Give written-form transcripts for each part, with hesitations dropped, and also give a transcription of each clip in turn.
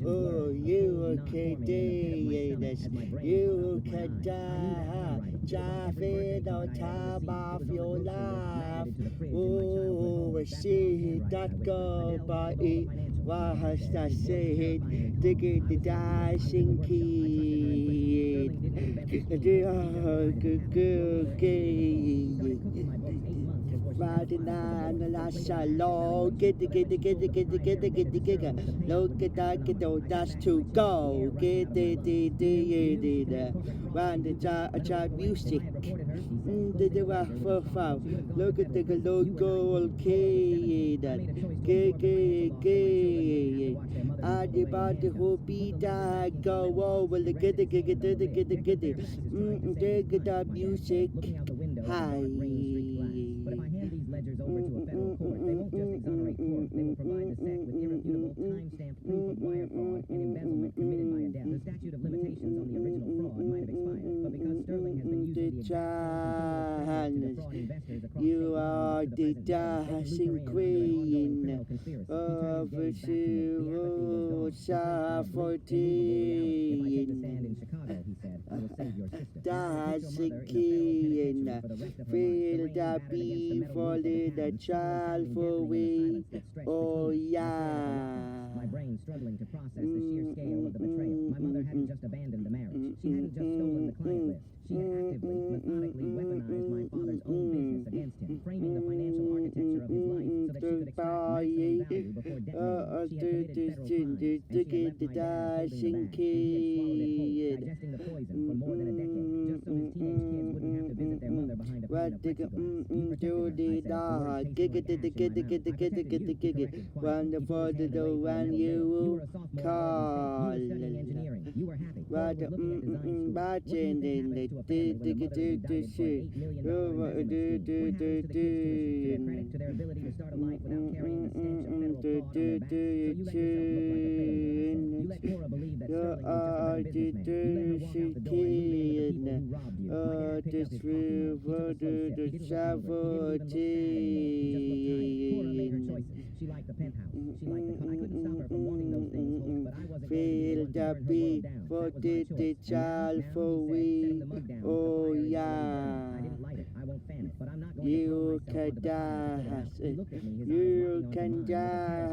Oh, you can you can die, Javid on top of your life. Oh, see that go by it. What has that said? Dig it, the dashing kid. Riding on the last shallow, get the look at that, get the dash to go, get the round the child music. The waffle, look at the local kid, Adi body who be that go over the get it, take the music. Hi. But if I hand these ledgers over to a federal court, they won't just exonerate Forbes, they will provide the SEC with irrefutable time-stamped proof of wire fraud and embezzlement committed by a debt. The statute of limitations on the original fraud might have expired, but because Sterling has been using the exact same to defraud investors across You are the dashing queen of the dashing queen. Feel the bee falling the child for we. Oh yeah. My brain struggling to process the sheer scale of the betrayal. My mother hadn't just abandoned the marriage. She hadn't just stolen the client list. She had actively, methodically weaponized my father's own business against him, framing the financial architecture of his life so that she could extract maximum value before detonating. She had committed federal crimes, and she had left my dad holding the bag. He had swallowed it whole, digesting the poison for more than a decade, just so his teenage kids wouldn't have to visit their mother behind a pane of plexiglass. You protected her, I said, the word changed my mouth. I protected you, he corrected quietly. Wonderful He the put his hand on one the metal you bill. You were a sophomore call. at Oregon State. You were studying engineering. You were happy. What You were looking at design school. What do you think happens to a family when the mother is indicted for an $8 million investment scheme? What happens to the kids' tuition, to their credit, to their ability to start a life without carrying the stench of federal fraud on their backs? So you let yourself look like a failure. You let Cora believe that Sterling was just another businessman. You let her walk out the door and you remember the people who robbed you. My dad picked up his coffee mug. He took a slow sip. He didn't look hungry. He didn't even look sad anymore. He just looked tired. Cora made her choices. She liked the penthouse. She liked the car. I couldn't stop her from wanting those things, folks, but I wasn't going to be the one to turn her world down. That was my choice. And now, setting the mug down with the fire is I didn't light it. I won't fan it, but I'm not going to throw myself onto the fire and put it out. He looked at me, his eyes locking onto mine.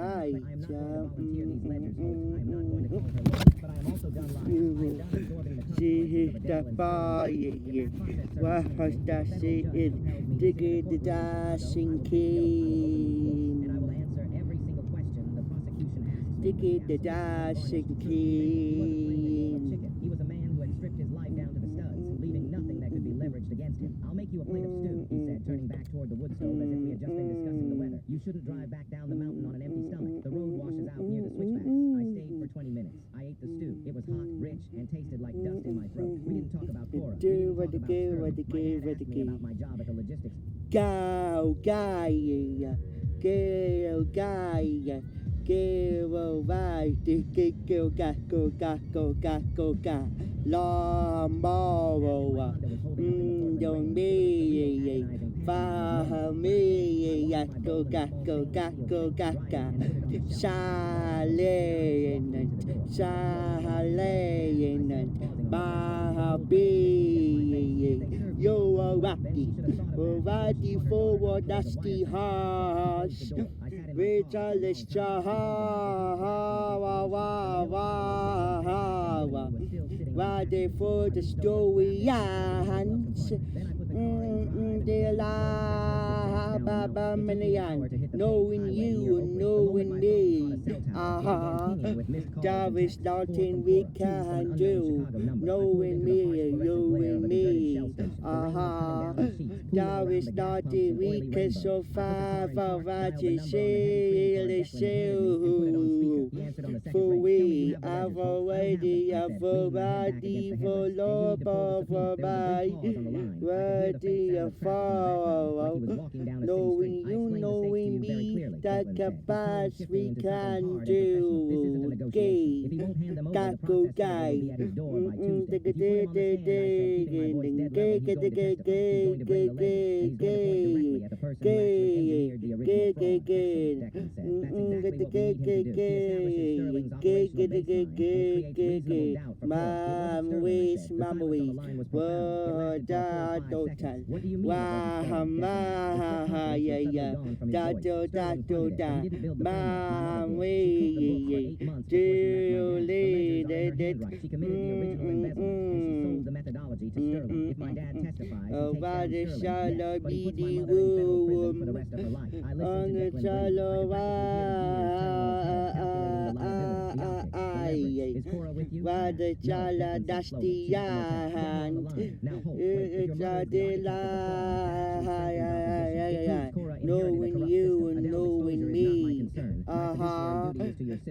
I am not going to volunteer these ledgers, folks. I am not going to call her lawyer, but I am also done lying. I am done absorbing the consequences of a devil in What has that said? Dig the dashing king. And I will answer every single question the prosecution asks me. Dig the dashing king. He was a man who had stripped his life down to the studs, leaving nothing that could be leveraged against him. I'll make you a plate of stew, he said, turning back toward the wood stove as if we had just been discussing the weather. You shouldn't drive back down the mountain on an empty stomach. The road washes out near the switchbacks. I stayed for 20 minutes. I ate the stew. It was hot, rich, and tasted like dust in my throat. We didn't talk about Cora. We didn't talk about Sterling. My dad asked me about my job at the logistics. Go, guy. Go, guy. Go, right. Go. Lambo. Don't be. Follow me. Go. Silent. Baby. You are ready for a dusty horse. Richarless ready for the story ends. Knowing you and knowing me. There is nothing we can do. Knowing me and you and me. There is nothing we can survive around to see the show. For we have already for love of my worthy of fall. Knowing you, knowing me. that capaz we can do. Gay, Gaku guy, Mama Wees, word total. Wah, ma, yeah, yeah, da, ma, we, Julie, oh, what a shallow beady woo, on the shallow, what a shallow dusty hand, it's a delight, knowing you and knowing me.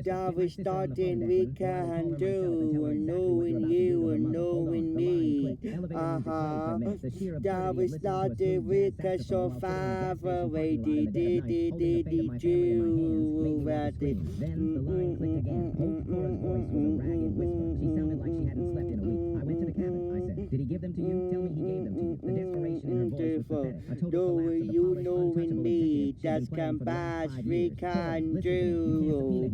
That we starting we can do, and knowing you and knowing me. That we started we can so far away, do. Did he give them to you? Tell me he gave them to you. The desperation in her voice was pathetic. A total collapse of You her knowing me, that's can pass we can do.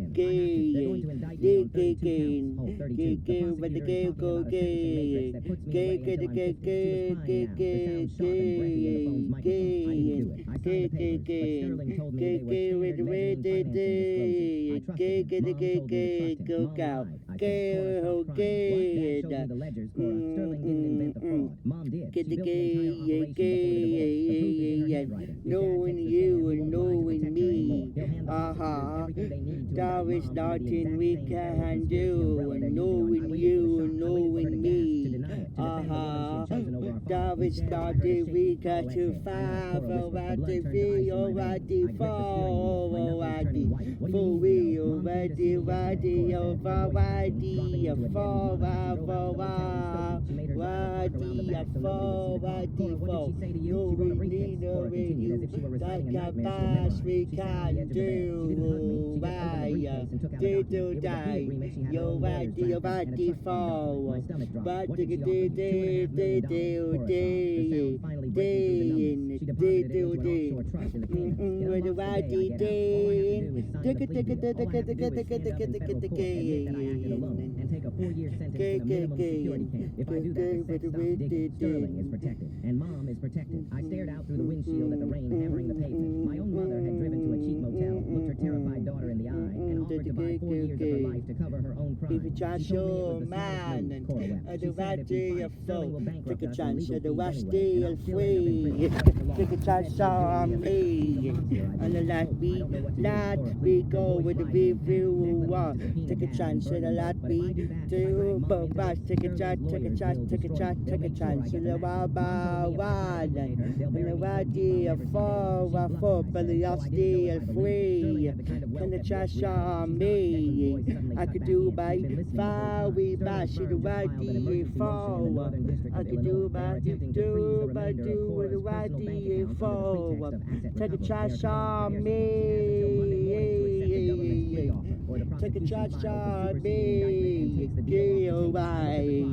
Knowing you and knowing me, that is nothing we can do, and knowing you and knowing me, that is nothing we can to five, what the three, or what the four, what the four, what the what the over, what the four, what the four, knowing me, knowing you, that can pass we can do, why, do die, yo, what the four, but the and take a 4-year sentence with a minimum security camp. If I do that, the sex stop digging. Sterling is protected, and Mom is protected. I stared out through the windshield at the rain hammering the pavement. My own mother had driven to a cheap motel, looked her terrified daughter in the eye, and offered to buy 4 years of her life to cover her own crime. She told me it was the man, Cora wept. She said if we fight, Sterling will bankrupt us and legal fees anyway, and I'll still end up in prison. take a chance on me, and let me go with the review. Take a chance and let me do both. Take a chance, and the one, and the body of four, but the still free. And the chance on me, I could do by far, we bash the body forward. I could do by do with the body forward. Take a chance on me. Take a chance on me. Get away.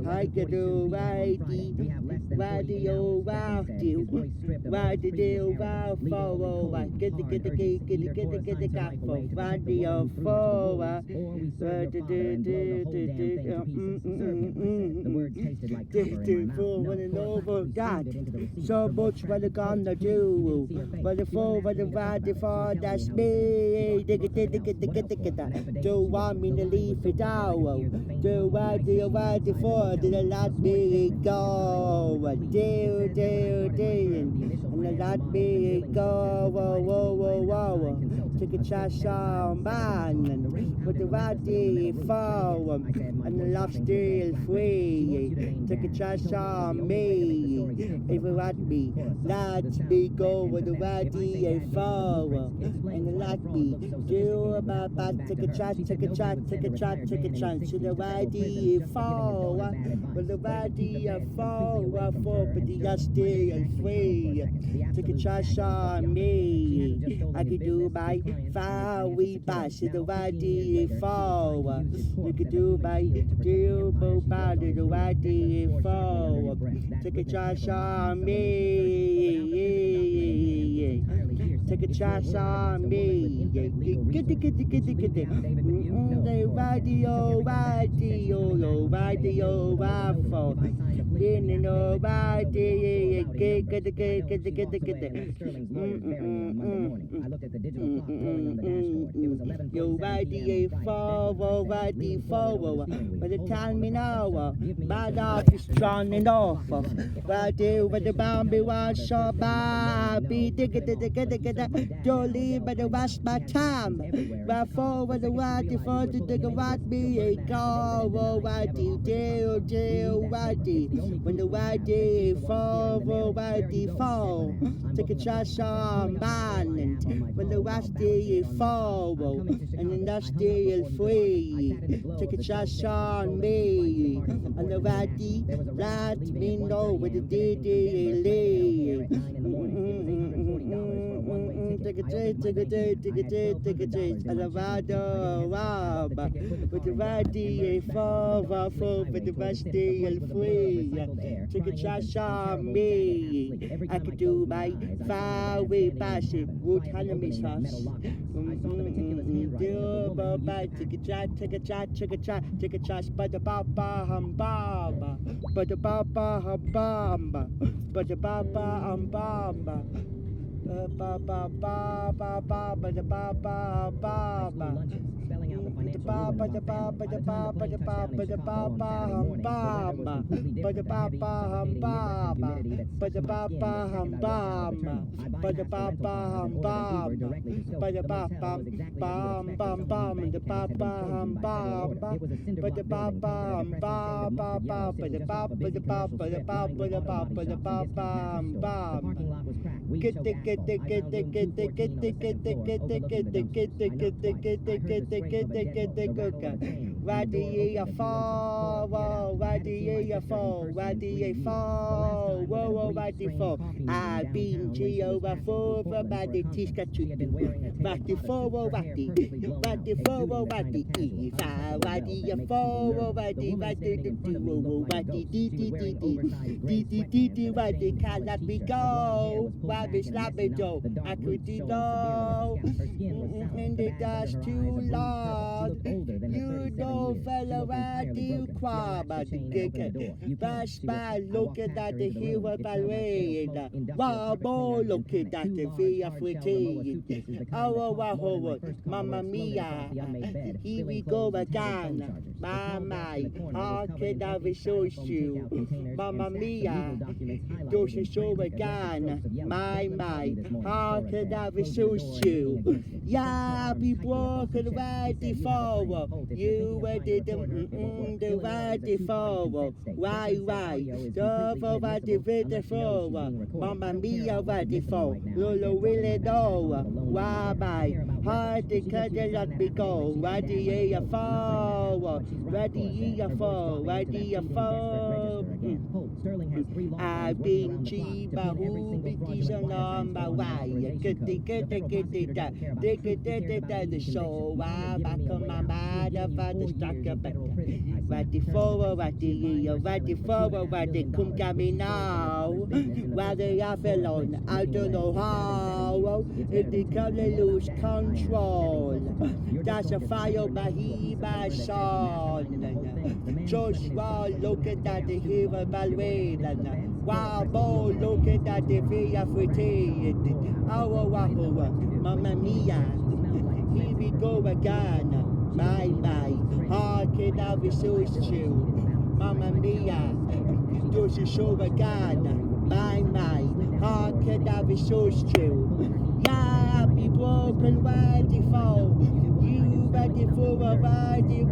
I could do right. Why do you wow do? Why do you wow for? Get the gap for. Why do you for? One and over God. So much what they're gonna do. But the four, but the right, the four, that's me. Do want me to leave it out? Do why do you why the four? Did I let me go? And let me go. Whoa. To take a chance on man, but the body fall, and the love still free. Take a chance on me, if you want me, let me go with the body fall, and let me do my best. Take a chance, take a chance, take a chance, take a chance. To the body fall, but the body fall, but the love still free. Take a chance on me. I can do my far we pass the body fall. You can do my do body the body fall. Take a chance on me. Take a chance on me. Get the radio, radio, waffle. In nobody, nobody forward. By the time we know, bad off is strong and off. But the Bambi was so bad, be Jolly, but the was my time. But forward the white for the digger what me go, whitey, jail, whitey. When the whitey fall, take a chance on man. When the whitey fall, and then that's still free. Take a chance on me, and the whitey let me know what the DD lay. Take a chase, take a chase, take a chase, take a chase. And the water, wow, but the body fall, but the body is free. Take a chance on me. I can do my far way passive, wood honey sauce. Take a chance, take a chance, take a chance, take a chance. But the papa hum bamba, but the papa hum bamba, but the papa hum bamba. Ba ba ba ba ba ba da ba ba ba ba. The ba ba da ba ba da ba ba da ba ba da ba ba hum ba ba. Ba da ba ba hum ba ba. Ba da ba ba hum ba ba. Ba da ba ba hum ba ba. Ba da ba ba bam bam bam. The ba ba hum ba ba. Ba da ba ba hum ba ba ba. Ba da ba ba da ba ba da ba ba da ba ba da ba ba hum ba. Get the why do you fall? Why do you fall? Why do you fall? Whoa, why do you fall? I've been to over for by the Tiska to do. Why do you fall? Why do you fall? Why do you fall? Why do you fall? Why do you do? Why do you why do cannot we go? Why we slap it though? I could know. And the dust too long. You know, fella, why do you cry about the kicker? Pass by, look at the hill by way. Wow, boy, look at the via free. Oh, Mamma Mia. Here we go again. My, how can I resource you? Mamma Mia. Those is so again. My, how can I resource you? Yeah, people can ride the forward. You were the ride the forward. Why? Double ride the forward. Mamma Mia, ride the forward. Lolo will it know. Why? Hard to cut it let me go. Why do you fall? Why do you fall? Why do you fall? I've been cheap, but who be decent on my way? Get the show. Why back on my mind about the structure back. Right the forward, right the forward, right the come coming now. Why they are alone, I don't know how. If they come they lose control. That's a fire by he by son. Joshua look at that the hero by way. Wow, boy, look at that the via free. Our Mamma Mia. Here we go again. My, how can I resource you? Mamma Mia, those is so again. My, how can I resource you? Yeah, people broken mighty fall. You mighty for a mighty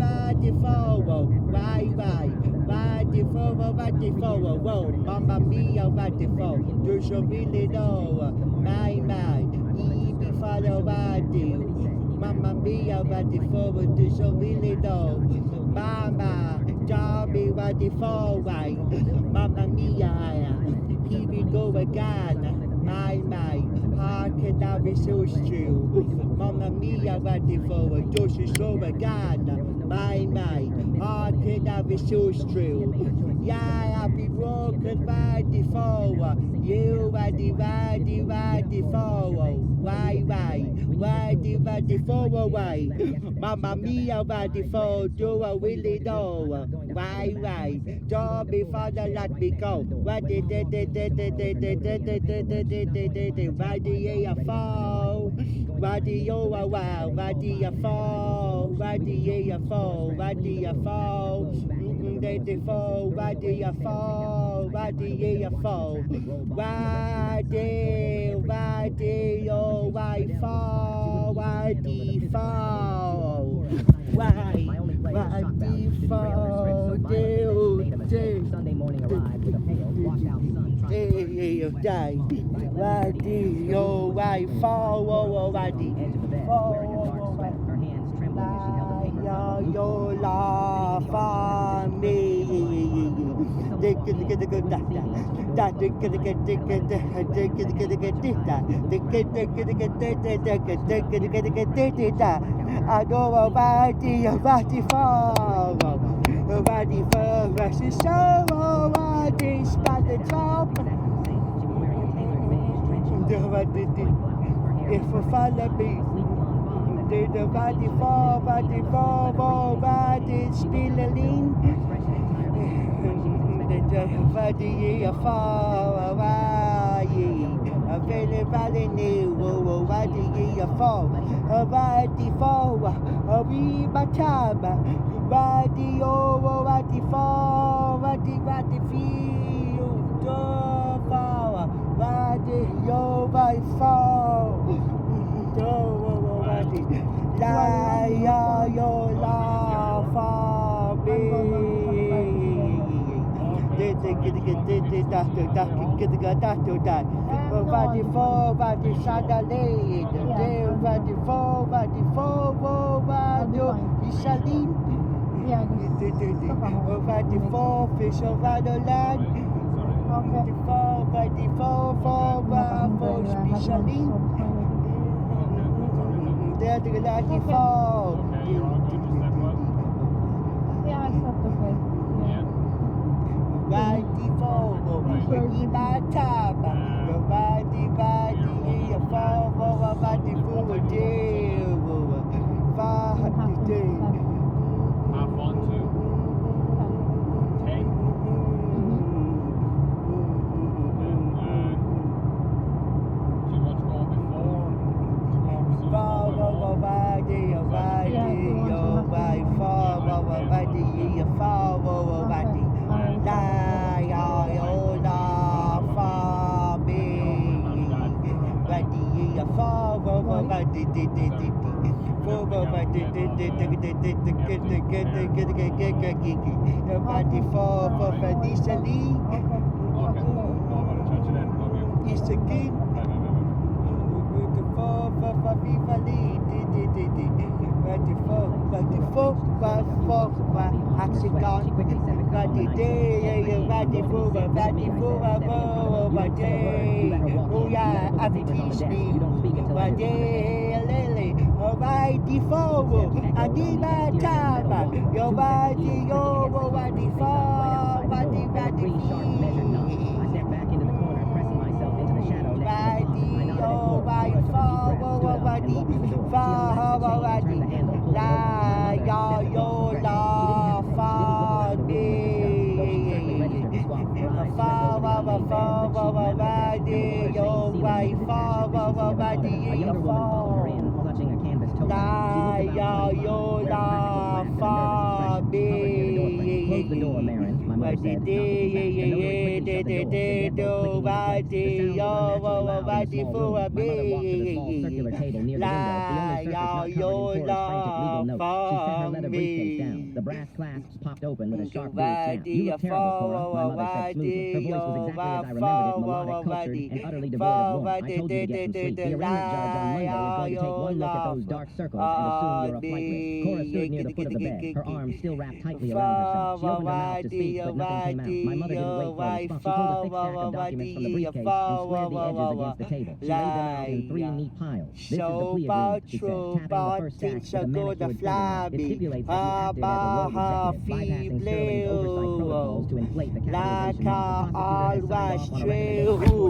fall. Why, mighty for a mighty fall. Whoa, mamma mia, mighty fall. Do you really know? My, he be follow mighty. Mamma mia, mighty fall. Do you really know? Mama, Johnny, mighty fall. Mamma mia, he be go again. My, how can I be so true? Mamma mia, what the for just so again. My, how can I be so true? Yeah, I be broken by the fall. You by the fall. Why the fall away? Mamma mia, by the fall, do I really know? Why? Don't be father, let me go. Why did why do you fall? Why do you wow? Why do you fall? Why do you fall? Why do you fall? They fall. Why do you fall? Why do you fall? Why do you fall? Why do you fall? Why do you fall? Sunday morning arrived with a pale, washed out sun trying to Die. Why do you why fall? Why do edge of the bed, wearing a dark sweat, her hands trembling as she held the paper cup. you laugh at me? I know about the fall. Nobody first is so nobody spot the top. If I follow me, did the body fall, body still a lean. The body fall away. A very valley new, body fall, a body fall, a wee bataba. Body over, body fall, body feel, do fall, body over fall, body lie, yo laugh for me. Body fall, body sadly, body fall, body Isaline. Over the four fish over the land. Over the four specially. There the lucky fall. By the fall, the bataba. By the fall over the full deal. Far day. It's a game. mother said, "Not with the sack." The notary quickly shut the door. The deadbolt clicking into place. The sound was unnaturally loud in the small room. My mother walked to the small circular table near the window, the only surface not covered in Cora's frantic legal notes. She set her leather briefcase down. The brass clasps popped open with a sharp weird snap. "You look terrible, Cora," my mother said smoothly. Her voice was exactly as I remembered it, melodic, cultured, and utterly devoid of warmth. "I told you to get some sleep. The arraignment judge on Monday is going to take one look at those dark circles and assume you're a flight risk." Cora stood near the foot of the bed, her arms still wrapped tightly around herself. She opened her mouth to speak, but nothing came out. My mother didn't wait for a response. She pulled a thick stack of documents from the briefcase and squared the edges against the table. She laid them out in 3 neat piles. "This is the plea agreement," she said, tapping the first stack with a manicured fingernail. "It stipulates that you acted as a rogue executive, bypassing Sterling's oversight protocols to inflate the capitalization market. The prosecutor has signed off on a recommendation